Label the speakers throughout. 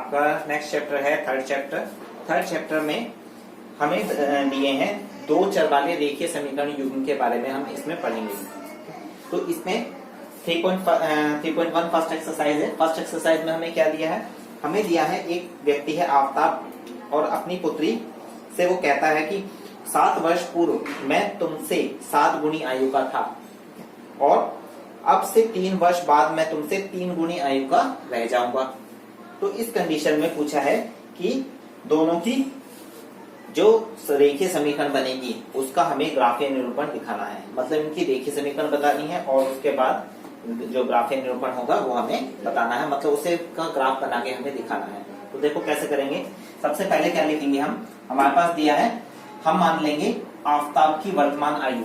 Speaker 1: आपका next chapter है third chapter. Third chapter में हमें लिए हैं दो चर वाले रेखीय समीकरण युग्म के बारे में हम इसमें पढ़ेंगे। तो इसमें 3.1 फर्स्ट एक्सरसाइज है। फर्स्ट एक्सरसाइज में हमें क्या दिया है, हमें दिया है एक व्यक्ति है आफ्ताब और अपनी पुत्री से वो कहता है कि 7 वर्ष पूर्व मैं तुमसे 7 गुनी आयु का था और अब से 3 वर्ष बाद मैं तुमसे 3 गुनी आयु का रह जाऊंगा। तो इस कंडीशन में पूछा है कि दोनों की जो रेखीय समीकरण बनेगी उसका हमें ग्राफीय निरूपण दिखाना है। मतलब इनकी रेखीय समीकरण बतानी है और उसके बाद जो ग्राफीय निरूपण होगा वो हमें बताना है, मतलब उसे का ग्राफ बना के हमें दिखाना है। तो देखो कैसे करेंगे। सबसे पहले क्या लिखेंगे हम, हमारे पास दिया है, हम मान लेंगे आफ्ताब की वर्तमान आयु।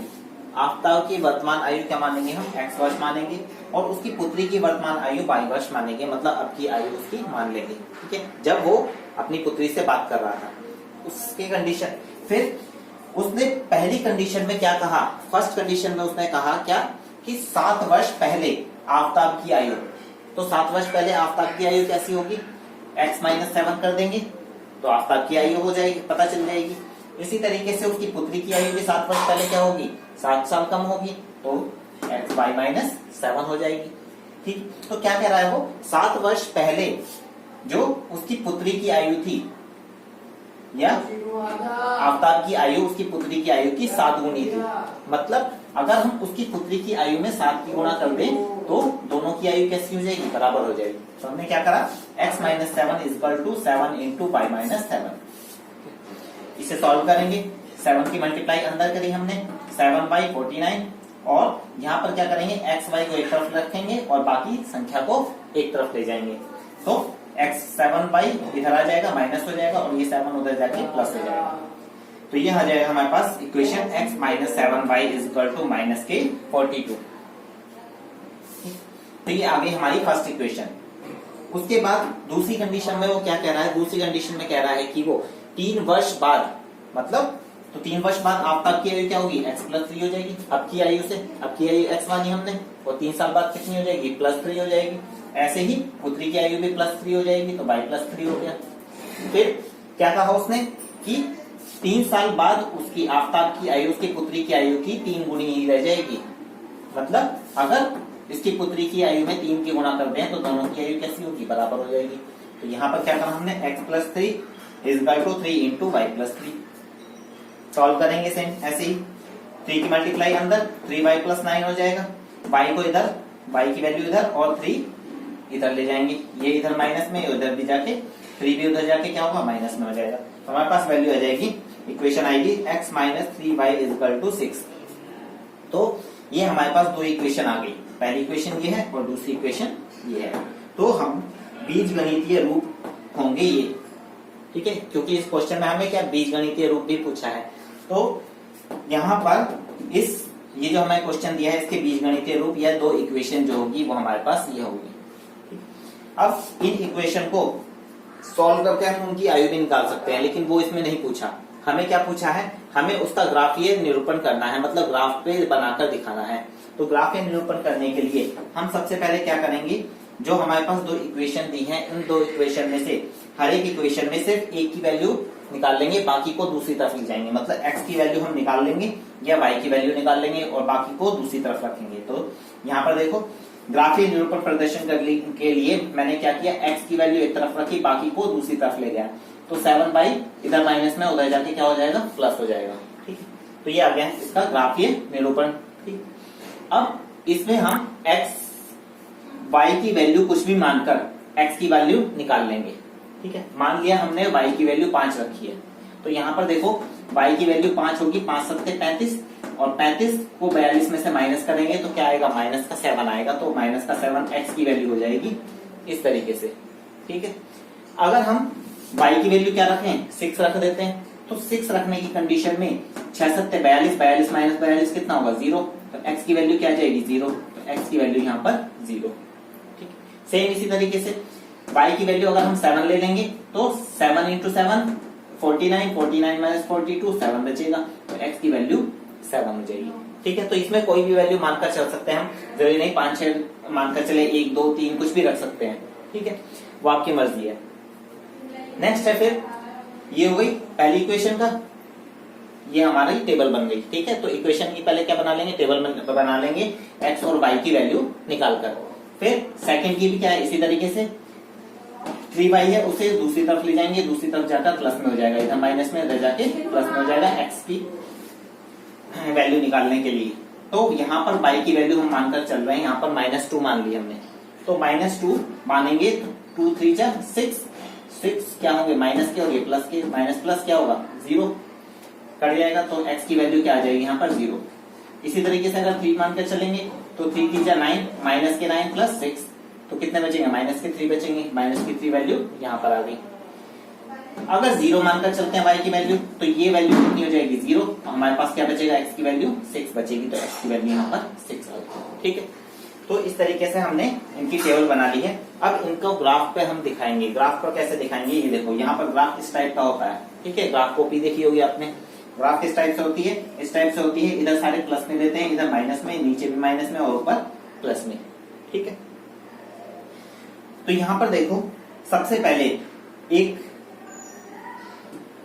Speaker 1: आफ्ताब की वर्तमान आयु क्या मानेंगे हम, x वर्ष मानेंगे और उसकी पुत्री की वर्तमान आयु y वर्ष मानेंगे, मतलब अब की आयु उसकी मान लेंगे। ठीक है, जब वो अपनी पुत्री से बात कर रहा था उसकी कंडीशन। फिर उसने पहली कंडीशन में क्या कहा, फर्स्ट कंडीशन में उसने कहा क्या कि 7 वर्ष पहले आफ्ताब की आयु। तो 7 वर्ष पहले आफ्ताब की आयु कैसी होगी, x-7 कर देंगे तो आफ्ताब की आयु हो जाएगी, पता चल जाएगी। इसी तरीके से उसकी पुत्री की आयु भी 7 वर्ष पहले क्या होगी, 7 साल कम होगी, तो xy-7 हो जाएगी। ठीक, तो क्या कह रहा है वो, 7 वर्ष पहले जो उसकी पुत्री की आयु थी या आफ्ताब की आयु उसकी पुत्री की आयु की 7 गुनी थी। मतलब अगर हम उसकी पुत्री की आयु में 7 की गुणा कर दें तो दोनों की आयु कैसी हो जाएगी, बराबर हो जाएगी। तो हमने क्या करा, x-7 = 7 × y-7। इसे सॉल्व करेंगे, 7 की मल्टीप्लाई अंदर करी हमने 7/49 और यहाँ पर क्या करेंगे, x y को एक तरफ रखेंगे और बाकी संख्या को एक तरफ ले जाएंगे। तो x7 इधर आ जाएगा, माइनस हो जाएगा और ये 7 उधर जाके प्लस हो जाएगा। तो ये आ जाएगा हमारे पास इक्वेशन x-7y = -42। तो ये आ गई हमारी फर्स्ट इक्वेशन। उसके बाद दूसरी कंडीशन में वो क्या कह रहा है, दूसरी कंडीशन में कह रहा है कि वो 3 वर्ष बाद, मतलब तो 3 वर्ष बाद आफ्ताब की आयु क्या होगी, x+3 हो जाएगी। अब की आयु से, अब की आयु x मानी हमने और 3 साल बाद कितनी हो जाएगी, +3 हो जाएगी। ऐसे ही पुत्री की आयु भी +3 हो जाएगी, तो y+3 हो गया। फिर क्या कहा उसने कि 3 साल बाद उसकी आफ्ताब की आयु उसकी पुत्री की आयु की 3 गुनी ही रह जाएगी। मतलब अगर इसकी पुत्री की आयु में 3 की गुणा कर दें तो दोनों की आयु कैसी होगी, बराबर हो जाएगी। तो यहाँ पर क्या करा हमने, x+3 = 3 × y+3। सॉल्व करेंगे सेम ऐसे ही, 3 की मल्टीप्लाई अंदर 3y+9 हो जाएगा। y को इधर, y की वैल्यू इधर और 3 इधर ले जाएंगे, ये इधर माइनस में, उधर भी जाके 3 भी उधर जाके क्या होगा, माइनस में हो जाएगा। तो हमारे पास वैल्यू आ जाएगी, इक्वेशन आएगी x-3y = 6। तो ये हमारे पास दो इक्वेशन आ गई, पहली इक्वेशन ये है और दूसरी इक्वेशन ये है। तो हम बीजगणितीय रूप होंगे ये, ठीक है, क्योंकि इस क्वेश्चन में हमें क्या बीजगणितीय रूप भी पूछा है। तो यहाँ पर ये जो हमें क्वेश्चन दिया है इसके बीजगणितीय रूप या दो इक्वेशन जो होगी वो हमारे पास ये होगी। अब इन इक्वेशन को सॉल्व करके हम उनकी आयु भी निकाल सकते हैं, लेकिन वो इसमें नहीं पूछा। हमें क्या पूछा है, हमें उसका ग्राफीय निरूपण करना है, मतलब ग्राफ पे बनाकर दिखाना है। तो ग्राफीय निरूपण करने के लिए हम सबसे पहले क्या करेंगे, जो हमारे पास दो इक्वेशन दी हैं, इन दो इक्वेशन में से हर एक इक्वेशन में सिर्फ एक की वैल्यू निकाल लेंगे, बाकी को दूसरी तरफ ले जाएंगे। मतलब x की वैल्यू हम निकाल लेंगे या y की वैल्यू निकाल लेंगे और बाकी को दूसरी तरफ रखेंगे। तो यहाँ पर देखो, ग्राफीय निरूपण प्रदर्शन करने के लिए मैंने क्या किया, x की वैल्यू एक तरफ रखी, बाकी को दूसरी तरफ ले गया। तो 7 इधर माइनस में, उधर जाके क्या हो जाएगा, प्लस हो जाएगा। ठीक है, तो ये आ गया इसका ग्राफीय निरूपण। ठीक, अब इसमें हम y की वैल्यू कुछ भी मानकर x की वैल्यू निकाल लेंगे। ठीक है, मान लिया हमने y की वैल्यू 5 रखी है, तो यहाँ पर देखो y की वैल्यू 5 होगी, 5 × 7 = 35 और 35 को 42 में से माइनस करेंगे तो क्या आएगा, -7 आएगा। तो -7 x की वैल्यू हो जाएगी इस तरीके से। ठीक है, अगर हम y की वैल्यू क्या रखें, 6 रख देते हैं, तो 6 रखने की कंडीशन में 6 × 7 = 42, 42 - 42 कितना होगा, 0। तो x की वैल्यू क्या आ जाएगी, 0। तो x की वैल्यू यहाँ पर 0। ठीक, सेम इसी तरीके से y की वैल्यू अगर हम 7 ले लेंगे तो 7 × 7 49, 49 - 42 7 बचेगा, तो x की वैल्यू 7 हो जाएगी। ठीक है, तो इसमें कोई भी वैल्यू मानकर चल सकते हैं हम, जरूरी नहीं 5 6 मानकर चले, 1 2 3 कुछ भी रख सकते हैं। ठीक है, वो आपकी मर्जी है। नेक्स्ट है फिर, ये हो गई पहली इक्वेशन का, ये हमारी टेबल बन गई। ठीक है, तो इक्वेशन की पहले क्या बना लेंगे, टेबल बना लेंगे एक्स और वाई की वैल्यू निकाल कर। फिर सेकंड की भी क्या है, इसी तरीके से 3y है उसे दूसरी तरफ ले जाएंगे, दूसरी तरफ जाकर प्लस में हो जाएगा, इधर माइनस में इधर जाके प्लस में हो जाएगा एक्स की वैल्यू निकालने के लिए। तो यहाँ पर y की वैल्यू हम मानकर चल रहे हैं, यहाँ पर -2 मान ली हमने, तो -2 मानेंगे तो 2 3 जा 6 क्या होंगे माइनस के और ये प्लस के, माइनस प्लस क्या होगा 0 कट जाएगा, तो x की वैल्यू क्या आ जाएगी यहाँ पर 0। इसी तरीके से अगर 3 मानकर चलेंगे तो 3 3 जा 9, माइनस के 9 प्लस 6, तो कितने बचेंगे माइनस के 3 बचेंगे, माइनस की 3 वैल्यू यहाँ पर आ गई। अगर 0 मानकर चलते हैं y की वैल्यू, तो ये वैल्यू कितनी हो जाएगी 0, तो हमारे पास क्या बचेगा x की वैल्यू 6 बचेगी, तो x की वैल्यू यहाँ पर 6 आ गई। ठीक है, तो इस तरीके से हमने इनकी टेबल बना ली है। अब इनको ग्राफ पे हम दिखाएंगे, ग्राफ पर कैसे दिखाएंगे, ये देखो यहाँ पर ग्राफ इस टाइप का होता है। ठीक है, ग्राफ कॉपी देखी होगी आपने, ग्राफ किस टाइप से होती है, इस टाइप से होती है, इधर सारे प्लस में देते हैं, इधर माइनस में, नीचे भी माइनस में और ऊपर प्लस में। ठीक है, तो यहां पर देखो सबसे पहले एक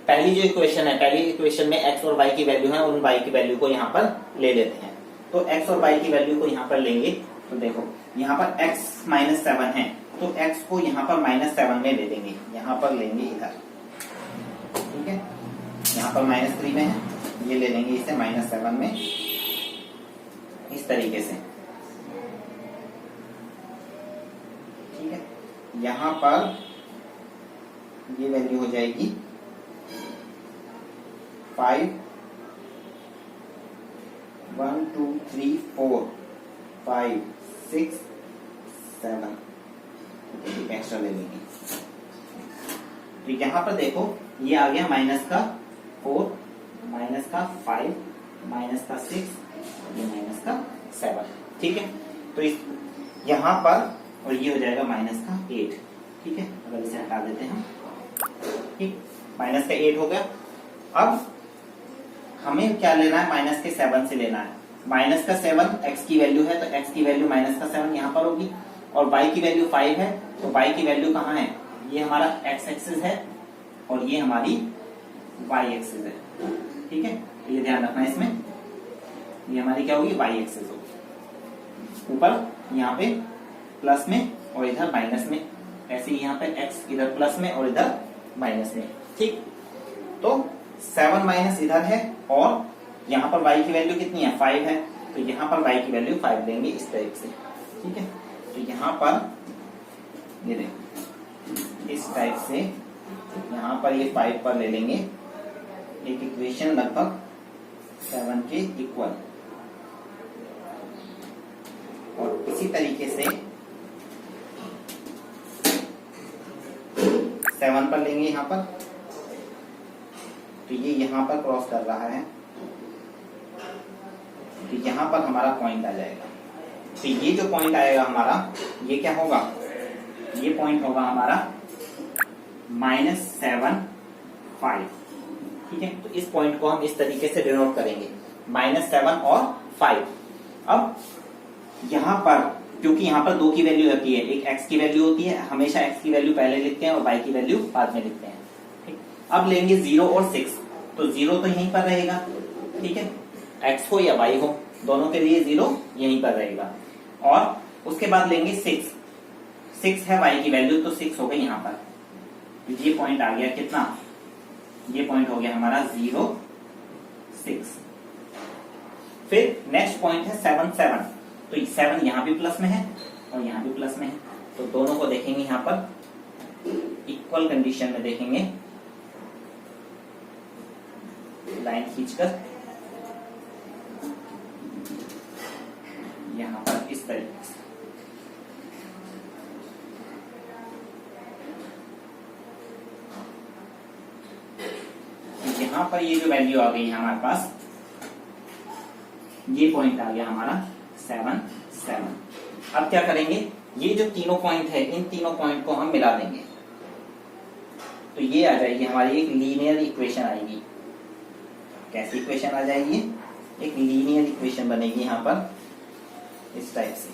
Speaker 1: पहली जो इक्वेशन है, पहली इक्वेशन में x और y की वैल्यू है, उन y की वैल्यू को यहां पर ले लेते हैं। तो x और y की वैल्यू को यहां पर लेंगे, तो देखो यहां पर x -7 है, तो x को यहां पर -7 में ले लेंगे, यहां पर लेंगे इधर। ठीक है, यहाँ पर -3 में है, ये ले लेंगे इसे -7 में, इस तरीके से। ठीक है, यहाँ पर ये वैल्यू हो जाएगी 5 1 2 3 4 5 6 7 एक्स्ट्रा ले लेंगे। तो यहाँ पर देखो ये आ गया माइनस का 4, माइनस का 5, माइनस का 6, ये माइनस का 7। ठीक है, तो इस यहाँ पर और ये हो जाएगा माइनस का 8। ठीक है, अगर इसे हटा देते हैं, ठीक, माइनस का 8 हो गया। अब हमें क्या लेना है, माइनस के 7 से लेना है। माइनस का 7 x की वैल्यू है, तो x की वैल्यू माइनस का 7 यहाँ पर होगी, और y की वैल्यू 5 है, तो y की वैल्यू कहाँ है, ये हमारा x एक्सिस है और ये हमारी y एक्सिस है। ठीक है, तो ये ध्यान रखना इसमें, ये हमारी क्या होगी y एक्सिस होगी, ऊपर यहाँ पे प्लस में और इधर माइनस में, ऐसे ही यहाँ पे x इधर प्लस में और इधर माइनस में। ठीक, तो 7 माइनस इधर है और यहाँ पर y की वैल्यू कितनी है 5 है, तो यहाँ पर y की वैल्यू 5 लेंगे इस टाइप से। ठीक है, तो यहाँ पर ये देखो इस टाइप से यहाँ पर ये 5 पर ले लेंगे, एक इक्वेशन लगभग 7 के इक्वल, और इसी तरीके से 7 पर लेंगे यहाँ पर, तो ये यहाँ पर क्रॉस कर रहा है, तो यहाँ पर हमारा पॉइंट आ जाएगा। तो ये जो पॉइंट आएगा हमारा, ये क्या होगा, ये पॉइंट होगा हमारा -7 5। ठीक है, तो इस पॉइंट को हम इस तरीके से डिनोट करेंगे, -7 और 5। अब यहाँ पर क्योंकि यहाँ पर 2 की वैल्यू होती है, एक x की वैल्यू होती है, हमेशा x की वैल्यू पहले लिखते हैं और y की वैल्यू बाद में लिखते हैं। ठीक, अब लेंगे 0 और 6, तो 0 तो यहीं पर रहेगा। ठीक है, x हो या y हो, दोनों के लिए 0 यहीं पर रहेगा, और उसके बाद लेंगे 6 है y की वैल्यू, तो 6 हो गई यहाँ पर, तो ये पॉइंट आ गया कितना, ये पॉइंट हो गया हमारा 0 6। फिर नेक्स्ट पॉइंट है 7 तो 7 यहाँ भी प्लस में है और यहाँ भी प्लस में है, तो दोनों को देखेंगे यहाँ पर इक्वल कंडीशन में देखेंगे, लाइन खींचकर यहाँ पर इस तरीके से। यहाँ पर ये जो वैल्यू आ गई है हमारे पास, ये पॉइंट आ गया हमारा 7। अब क्या करेंगे, ये जो तीनों पॉइंट है, इन तीनों पॉइंट को हम मिला देंगे, तो ये आ जाएगी हमारी एक लीनियर इक्वेशन आएगी। कैसी इक्वेशन आ जाएगी, एक लीनियर इक्वेशन बनेगी यहाँ पर इस टाइप से।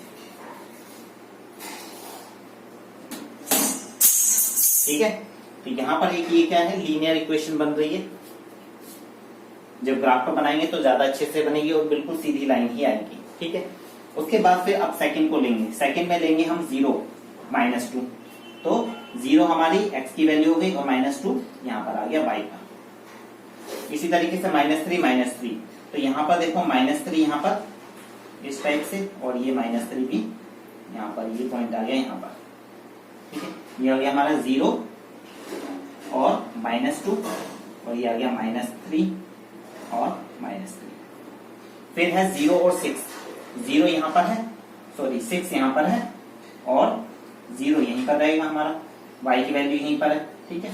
Speaker 1: ठीक है, तो यहाँ पर एक ये क्या है, लीनियर इक्वेशन बन रही है। जब ग्राफ पर बनाएंगे तो ज्यादा अच्छे से बनेगी और बिल्कुल सीधी लाइन ही आएगी, ठीक है। उसके बाद फिर अब सेकंड को लेंगे, सेकंड में लेंगे हम 0 -2, तो 0 हमारी x की वैल्यू हो गई और -2 यहाँ पर आ गया y का। इसी तरीके से -3 तो यहाँ पर देखो -3 यहाँ पर इस टाइप से, और ये -3 भी यहाँ पर, ये पॉइंट आ गया यहाँ पर, ठीक है। ये आ गया हमारा 0 और -2, और ये आ गया -3 और -3। फिर है 0 और 6, 0 यहाँ पर है, सॉरी 6 यहाँ पर है, और 0 यहीं पर रहेगा हमारा, y की वैल्यू यहीं पर है, ठीक है।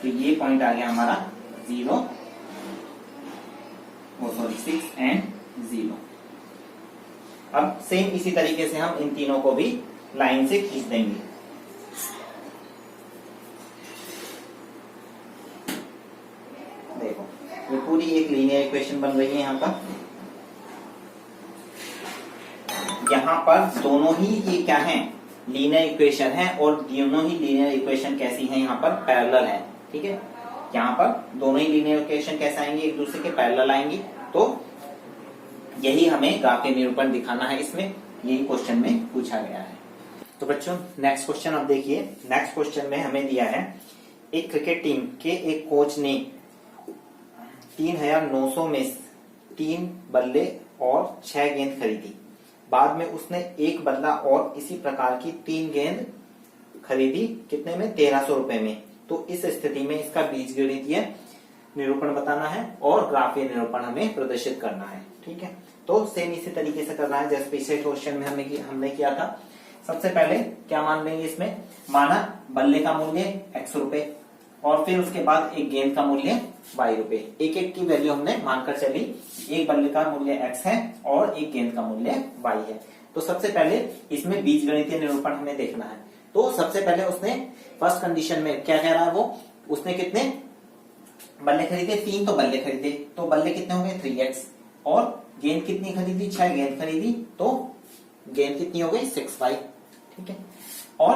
Speaker 1: तो ये पॉइंट आ गया हमारा 0, वो सॉरी 6 एंड 0। अब सेम इसी तरीके से हम इन तीनों को भी लाइन से खींच देंगे। देखो ये पूरी एक लीनियर इक्वेशन बन रही है यहाँ पर। यहाँ पर दोनों ही ये क्या है, लीनियर इक्वेशन है, और दोनों ही लीनियर इक्वेशन कैसी है, यहाँ पर पैरेलल है, ठीक है। यहाँ पर दोनों ही लीनियर इक्वेशन कैसे आएंगे, एक दूसरे के पैरेलल आएंगी। तो यही हमें ग्राफीय निरूपण दिखाना है, इसमें यही क्वेश्चन में पूछा गया है। तो बच्चों नेक्स्ट क्वेश्चन अब देखिए। नेक्स्ट क्वेश्चन में हमें दिया है, एक क्रिकेट टीम के एक कोच ने 3900 में 3 बल्ले और 6 गेंद खरीदी। बाद में उसने एक बल्ला और इसी प्रकार की 3 गेंद खरीदी, कितने में, 1300 रुपए में। तो इस स्थिति में इसका बीजगणितीय निरूपण बताना है और ग्राफीय निरूपण हमें प्रदर्शित करना है, ठीक है। तो सेम इसी तरीके से करना है जैसे पिछले क्वेश्चन में हमने किया था। सबसे पहले क्या मान लेंगे इसमें, माना बल्ले का मूल्य x रुपए, और फिर उसके बाद एक गेंद का मूल्य y रुपए। एक एक की वैल्यू हमने मानकर चली, एक बल्ले का मूल्य x है और एक गेंद का मूल्य y है। तो सबसे पहले इसमें बीजगणितीय निरूपण हमें देखना है। तो सबसे पहले उसने फर्स्ट कंडीशन में क्या कह रहा है, वो उसने कितने बल्ले खरीदे, 3 तो बल्ले खरीदे, तो बल्ले कितने हो गए 3x, और गेंद कितनी खरीदी, 6 गेंद खरीदी, तो गेंद कितनी हो गई 6y, ठीक है। और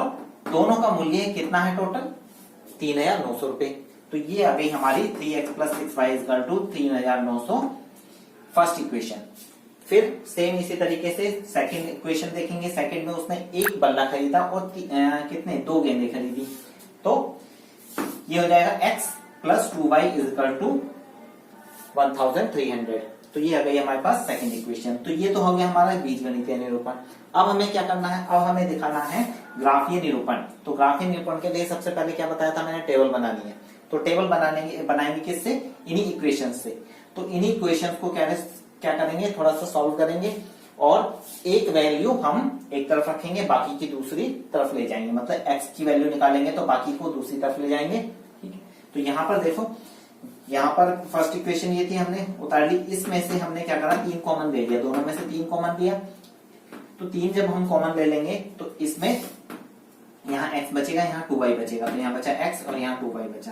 Speaker 1: दोनों का मूल्य कितना है टोटल 3900 रुपए। तो ये आ गई हमारी 3x + 6y = 3900 फर्स्ट इक्वेशन। फिर सेम इसी तरीके से सेकंड इक्वेशन देखेंगे। सेकंड में उसने एक बल्ला खरीदा और कितने 2 गेंदें खरीदी, तो ये हो जाएगा x + 2y = 1300। तो ये आ गई हमारे पास सेकंड इक्वेशन। तो ये तो हो गया हमारा बीजगणितीय निरूपण। अब हमें क्या करना है, अब हमें दिखाना है ग्राफीय निरूपण। तो ग्राफीय निरूपण के लिए सबसे पहले क्या बताया था मैंने, टेबल बनानी है। तो टेबल बनाएंगे किससे, इन्हीं इक्वेशन से। तो इन्हीं इक्वेशन को क्या करेंगे, थोड़ा सा सॉल्व करेंगे, और एक वैल्यू हम एक तरफ रखेंगे, बाकी की दूसरी तरफ ले जाएंगे। मतलब x की वैल्यू निकालेंगे तो बाकी को दूसरी तरफ ले जाएंगे, ठीक है। तो यहाँ पर देखो, यहाँ पर फर्स्ट इक्वेशन ये थी, हमने उतार ली। इसमें से हमने क्या करा, 3 कॉमन ले लिया, दोनों में से 3 कॉमन लिया। तो 3 जब हम कॉमन ले लेंगे तो इसमें यहाँ x बचेगा, यहाँ 2y बचेगा, तो यहाँ बचा x और यहाँ 2y बचा।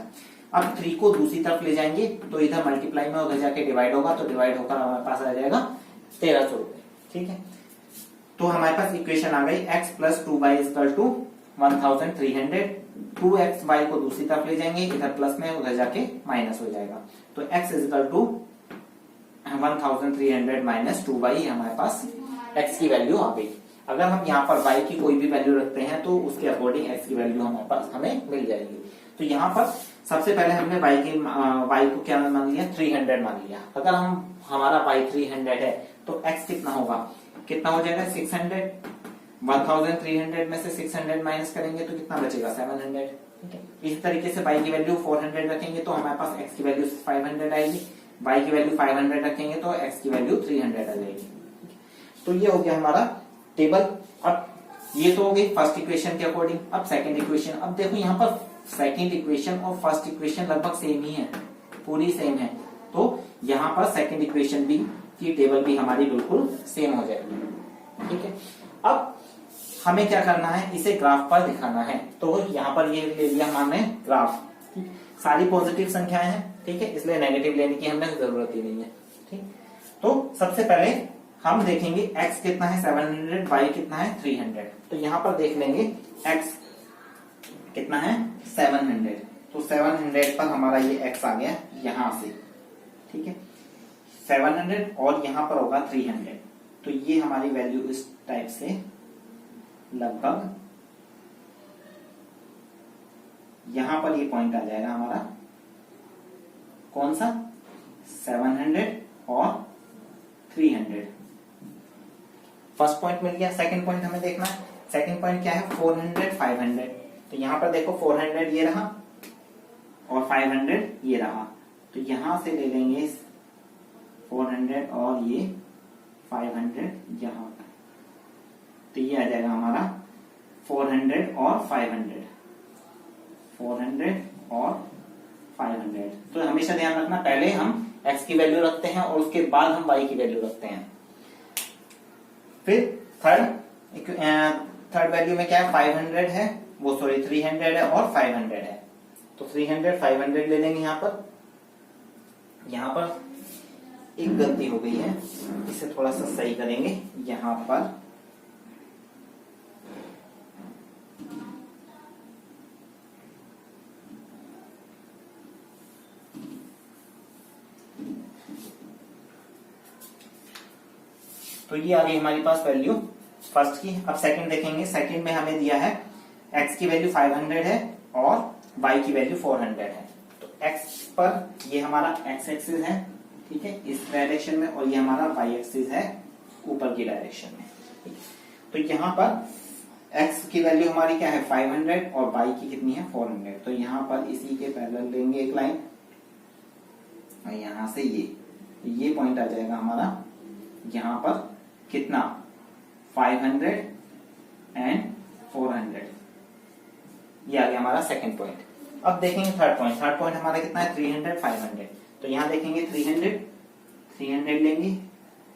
Speaker 1: अब 3 को दूसरी तरफ ले जाएंगे तो इधर मल्टीप्लाई में उधर जाके डिवाइड होगा, तो डिवाइड होकर हमारे पास आ जाएगा 1300 रुपए, ठीक है। तो हमारे पास इक्वेशन आ गई x + 2y = 1300। 2xy को दूसरी तरफ ले जाएंगे, इधर प्लस में उधर जाके माइनस हो जाएगा। तो x = 1300 - 2y हमारे पास x की वैल्यू आ गई। अगर हम यहाँ पर y की कोई भी वैल्यू रखते हैं तो उसके अकॉर्डिंग x की वैल्यू हमारे पास हमें मिल जाएगी। तो यहाँ पर सबसे पहले हमने y को क्या मान लिया, 300 मान लिया। अगर हमारा y 300 है तो x कितना होगा, कितना हो जाएगा 600। 1300 में से 600 माइनस करेंगे तो कितना बचेगा 700, ठीक है। इसी तरीके से y की वैल्यू 400 रखेंगे तो हमारे पास x की वैल्यू 500 आएगी। y की वैल्यू 500 रखेंगे तो x की वैल्यू 300 आ जाएगी। तो ये हो गया हमारा टेबल। अब ये तो हो गई फर्स्ट इक्वेशन के अकॉर्डिंग। अब सेकंड इक्वेशन, अब देखो यहाँ पर सेकंड इक्वेशन और फर्स्ट इक्वेशन लगभग सेम ही है, पूरी सेम है। तो यहाँ पर सेकंड इक्वेशन भी की टेबल भी हमारी बिल्कुल सेम हो जाएगी, ठीक है। अब हमें क्या करना है, इसे ग्राफ पर दिखाना है। तो यहाँ पर ये ले लिया हमने ग्राफ, सारी पॉजिटिव संख्याएं हैं, ठीक है, इसलिए नेगेटिव लेने की हमें जरूरत ही नहीं है, ठीक। तो सबसे पहले हम देखेंगे x कितना है 700, y कितना है 300। तो यहाँ पर देख लेंगे x कितना है 700, तो 700 पर हमारा ये x आ गया यहां से, ठीक है। 700 और यहां पर होगा 300, तो ये हमारी वैल्यू इस टाइप से लगभग यहां पर ये पॉइंट आ जाएगा हमारा, कौन सा, 700 और 300। फर्स्ट पॉइंट मिल गया। सेकंड पॉइंट हमें देखना है, सेकंड पॉइंट क्या है, 400 500। तो यहां पर देखो 400 ये रहा और 500 ये रहा, तो यहां से ले लेंगे 400 और ये 500 यहां पर, तो ये आ जाएगा हमारा 400 और 500, 400 और 500। तो हमेशा ध्यान रखना, पहले हम x की वैल्यू रखते हैं और उसके बाद हम y की वैल्यू रखते हैं। फिर थर्ड वैल्यू में क्या है, 500 है, वो सॉरी 300 है और 500 है, तो 300 500 ले लेंगे। यहां पर एक गलती हो गई है, इसे थोड़ा सा सही करेंगे। यहां पर तो ये आ गई हमारे पास वैल्यू फर्स्ट की। अब सेकंड देखेंगे। सेकंड में हमें दिया है x की वैल्यू 500 है और y की वैल्यू 400 है। तो x पर ये हमारा x एक्सिस है, ठीक है, इस डायरेक्शन में, और ये हमारा y एक्सिस है ऊपर की डायरेक्शन में, ठीक है। तो यहाँ पर x की वैल्यू हमारी क्या है 500 और y की कितनी है 400। तो यहाँ पर इसी के पैरेलल लेंगे एक लाइन और यहां से ये पॉइंट आ जाएगा हमारा यहां पर कितना 500 एंड 400, ये आ गया हमारा सेकंड पॉइंट। अब देखेंगे थर्ड पॉइंट। थर्ड पॉइंट हमारा कितना है 300 500। तो यहां देखेंगे 300 लेंगे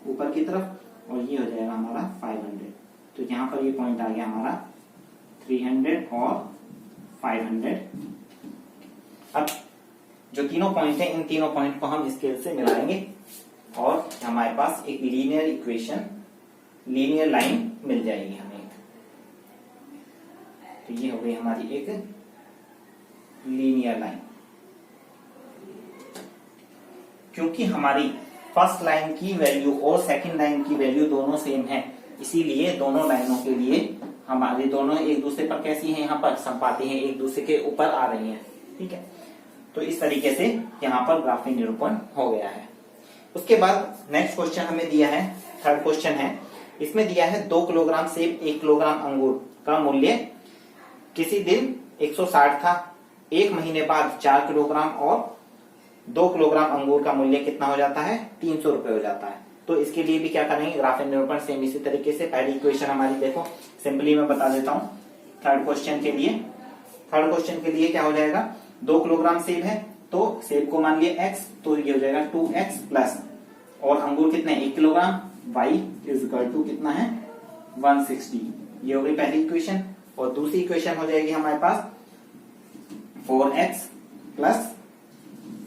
Speaker 1: ऊपर की तरफ और ये हो जाएगा हमारा 500। तो यहां पर ये पॉइंट आ गया हमारा 300 और 500। अब जो तीनों पॉइंट है, इन तीनों पॉइंट को हम स्केल से मिलाएंगे और हमारे पास एक लीनियर इक्वेशन, लीनियर लाइन मिल जाएगी हमें। तो ये हो गई हमारी एक लीनियर लाइन। क्योंकि हमारी फर्स्ट लाइन की वैल्यू और सेकंड लाइन की वैल्यू दोनों सेम है, इसीलिए दोनों लाइनों के लिए हमारी दोनों एक दूसरे पर कैसी हैं, यहाँ पर संपाती हैं, एक दूसरे के ऊपर आ रही हैं, ठीक है। तो इस तरीके से यहाँ पर ग्राफिक निरूपण हो गया है। उसके बाद नेक्स्ट क्वेश्चन हमें दिया है, थर्ड क्वेश्चन है। इसमें दिया है 2 किलोग्राम सेब 1 किलोग्राम अंगूर का मूल्य किसी दिन 160 था, 1 महीने बाद 4 किलोग्राम और 2 किलोग्राम अंगूर का मूल्य कितना हो जाता है 300 रुपए हो जाता है। तो इसके लिए भी क्या करेंगे, ग्राफिक निरूपण सेम इसी तरीके से। पहली इक्वेशन हमारी देखो, सिंपली मैं बता देता हूं। थर्ड क्वेश्चन के लिए क्या हो जाएगा, 2 किलोग्राम सेब है तो सेब को मान लिया x, तो ये हो जाएगा 2x प्लस, और अंगूर कितने 1 kilogram, y is equal to कितना है 160। ये हो गई पहली इक्वेशन। और दूसरी इक्वेशन हो जाएगी हमारे पास 4x plus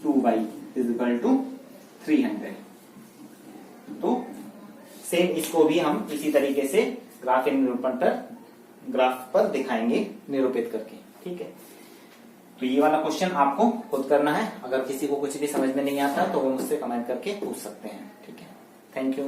Speaker 1: 2y is equal to 300। तो सेम इसको भी हम इसी तरीके से ग्राफिक निरूपण पर, ग्राफ पर दिखाएंगे निरूपित करके, ठीक है। तो ये वाला क्वेश्चन आपको खुद करना है। अगर किसी को कुछ भी समझ में नहीं आता तो वो मुझसे कमेंट करके पूछ सकते हैं, ठीक है। Thank you.